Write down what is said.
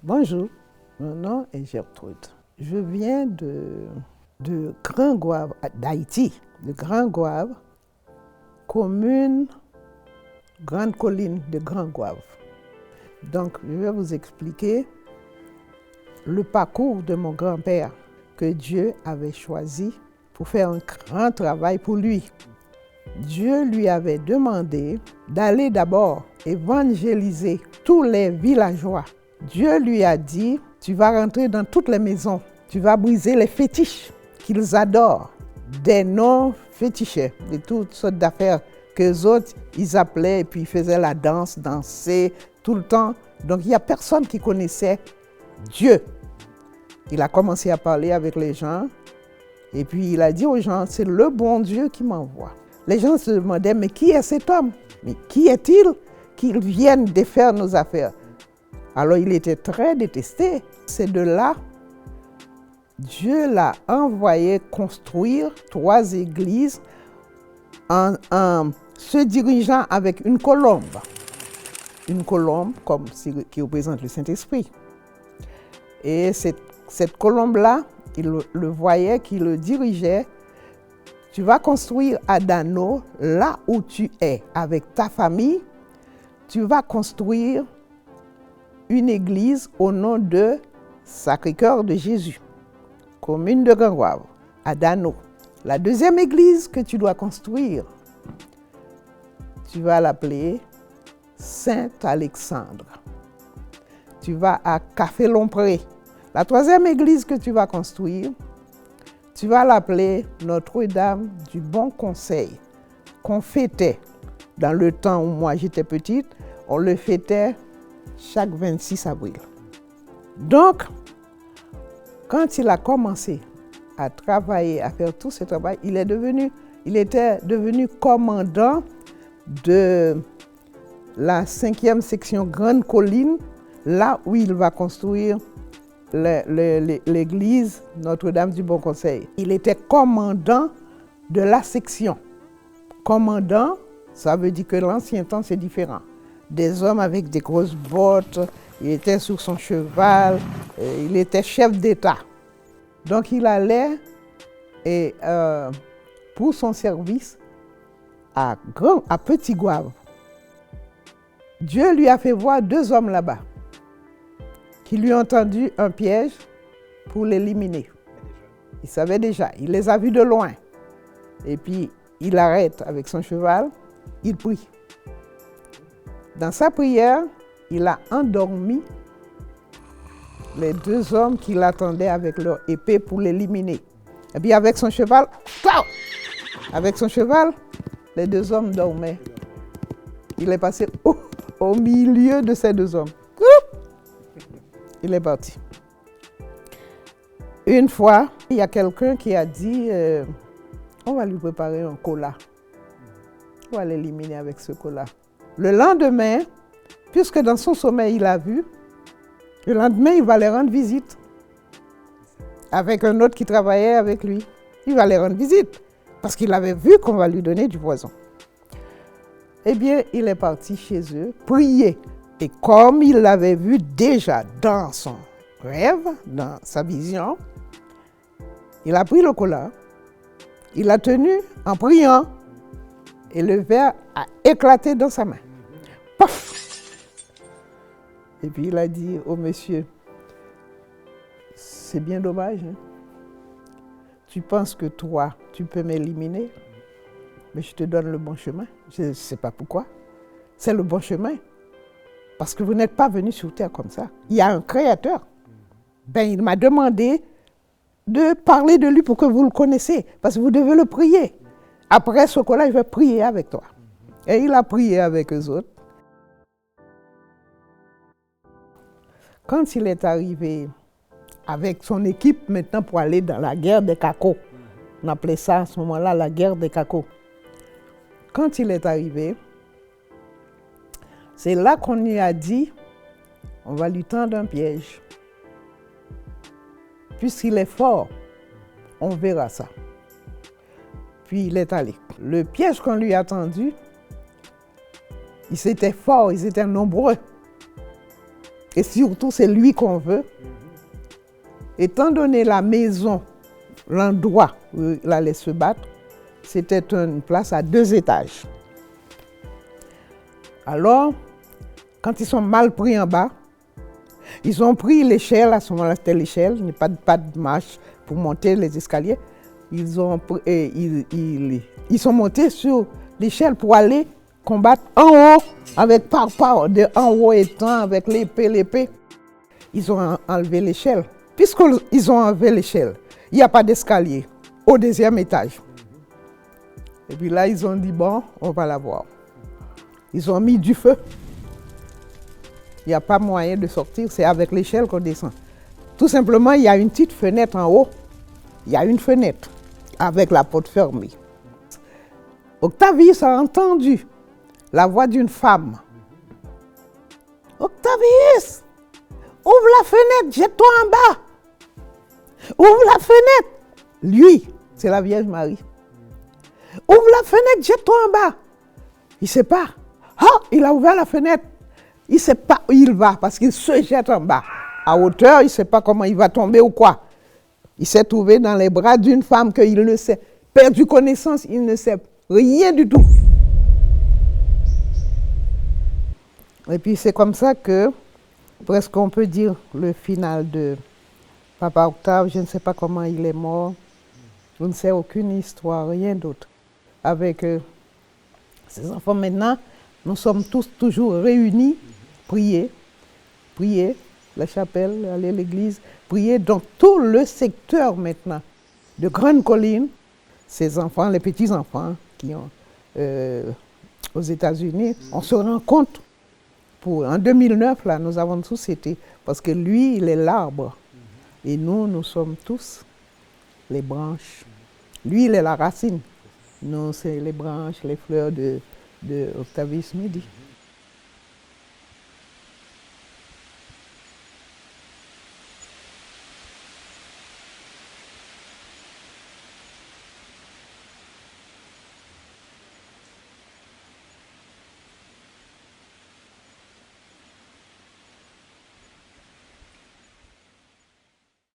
Bonjour, mon nom est Gertrude. Je viens de Grand Goâve, d'Haïti, de Grand Goâve, commune Grande Colline de Grand Goâve. Donc, je vais vous expliquer le parcours de mon grand-père que Dieu avait choisi pour faire un grand travail pour lui. Dieu lui avait demandé d'aller d'abord évangéliser tous les villageois. Dieu lui a dit, tu vas rentrer dans toutes les maisons, tu vas briser les fétiches qu'ils adorent, des noms fétichés, de toutes sortes d'affaires qu'eux autres, ils appelaient et puis ils faisaient la danse, danser tout le temps. Donc il n'y a personne qui connaissait Dieu. Il a commencé à parler avec les gens et puis il a dit aux gens, c'est le bon Dieu qui m'envoie. Les gens se demandaient, mais qui est cet homme? Mais qui est-il qu'il vienne défaire nos affaires? Alors il était très détesté. C'est de là, Dieu l'a envoyé construire 3 églises en se dirigeant avec une colombe. Une colombe comme qui représente le Saint-Esprit. Et cette colombe-là, il le voyait, qui le dirigeait. Tu vas construire à Dano, là où tu es, avec ta famille, tu vas construire une église au nom de Sacré-Cœur de Jésus, commune de Grand Goâve, à Dano. La deuxième église que tu dois construire, tu vas l'appeler Saint-Alexandre. Tu vas à Café-Lompré. La troisième église que tu vas construire, tu vas l'appeler Notre-Dame du Bon Conseil, qu'on fêtait dans le temps où moi j'étais petite, on le fêtait chaque 26 avril. Donc, quand il a commencé à travailler, à faire tout ce travail, il était devenu commandant de la 5e section Grande Colline, là où il va construire l'église Notre-Dame du Bon Conseil. Il était commandant de la section. Commandant, ça veut dire que l'ancien temps, c'est différent. Des hommes avec des grosses bottes, il était sur son cheval, il était chef d'État. Donc il allait pour son service à Petit Goâve. Dieu lui a fait voir 2 hommes là-bas qui lui ont tendu un piège pour l'éliminer. Il savait déjà, il les a vus de loin. Et puis il arrête avec son cheval, il prie. Dans sa prière, il a endormi les 2 hommes qui l'attendaient avec leur épée pour l'éliminer. Et puis avec son cheval, les 2 hommes dormaient. Il est passé au milieu de ces 2 hommes. Il est parti. Une fois, il y a quelqu'un qui a dit, on va lui préparer un cola. On va l'éliminer avec ce cola. Le lendemain, puisque dans son sommeil il a vu, le lendemain il va les rendre visite. Avec un autre qui travaillait avec lui. Il va les rendre visite parce qu'il avait vu qu'on va lui donner du poison. Eh bien, il est parti chez eux, prier. Et comme il l'avait vu déjà dans son rêve, dans sa vision, il a pris le cola, il l'a tenu en priant et le verre a éclaté dans sa main. Paf! Et puis il a dit au monsieur, c'est bien dommage, hein? Tu penses que toi, tu peux m'éliminer, mais je te donne le bon chemin. Je ne sais pas pourquoi. C'est le bon chemin. Parce que vous n'êtes pas venu sur terre comme ça. Il y a un créateur. Ben, il m'a demandé de parler de lui pour que vous le connaissiez. Parce que vous devez le prier. Après ce coup-là, je vais prier avec toi. Et il a prié avec eux autres. Quand il est arrivé avec son équipe maintenant pour aller dans la guerre des cacos, on appelait ça à ce moment-là la guerre des cacos. Quand il est arrivé, c'est là qu'on lui a dit, on va lui tendre un piège. Puisqu'il est fort, on verra ça. Puis il est allé. Le piège qu'on lui a tendu, ils étaient forts, ils étaient nombreux. Et surtout, c'est lui qu'on veut. Étant donné la maison, l'endroit où il allait se battre, c'était une place à 2 étages. Alors, quand ils sont mal pris en bas, ils ont pris l'échelle, à ce moment-là c'était l'échelle, il n'y a pas de marche pour monter les escaliers. Ils sont montés sur l'échelle pour aller combattre en haut, avec de en haut étant avec l'épée. Ils ont enlevé l'échelle. Puisqu'ils ont enlevé l'échelle, il n'y a pas d'escalier au 2e étage. Et puis là, ils ont dit, bon, on va la voir. Ils ont mis du feu. Il n'y a pas moyen de sortir, c'est avec l'échelle qu'on descend. Tout simplement, il y a une petite fenêtre en haut. Il y a une fenêtre avec la porte fermée. Octavius a entendu la voix d'une femme. Octavius, ouvre la fenêtre, jette-toi en bas. Ouvre la fenêtre. Lui, c'est la Vierge Marie. Ouvre la fenêtre, jette-toi en bas. Il ne sait pas. Ah, il a ouvert la fenêtre. Il ne sait pas où il va parce qu'il se jette en bas. À hauteur, il ne sait pas comment il va tomber ou quoi. Il s'est trouvé dans les bras d'une femme qu'il ne sait. Perdu connaissance, il ne sait rien du tout. Et puis c'est comme ça que, presque on peut dire, le final de Papa Octave, je ne sais pas comment il est mort. Je ne sais aucune histoire, rien d'autre. Avec ces enfants maintenant, nous sommes tous toujours réunis, prier, la chapelle, aller à l'église, prier dans tout le secteur maintenant de Grande Colline. Ces enfants, les petits-enfants qui ont aux États-Unis, on se rencontre. En 2009, là, nous avons tous été, parce que lui, il est l'arbre, et nous sommes tous les branches. Lui, il est la racine. Nous, c'est les branches, les fleurs de Octavius Midi.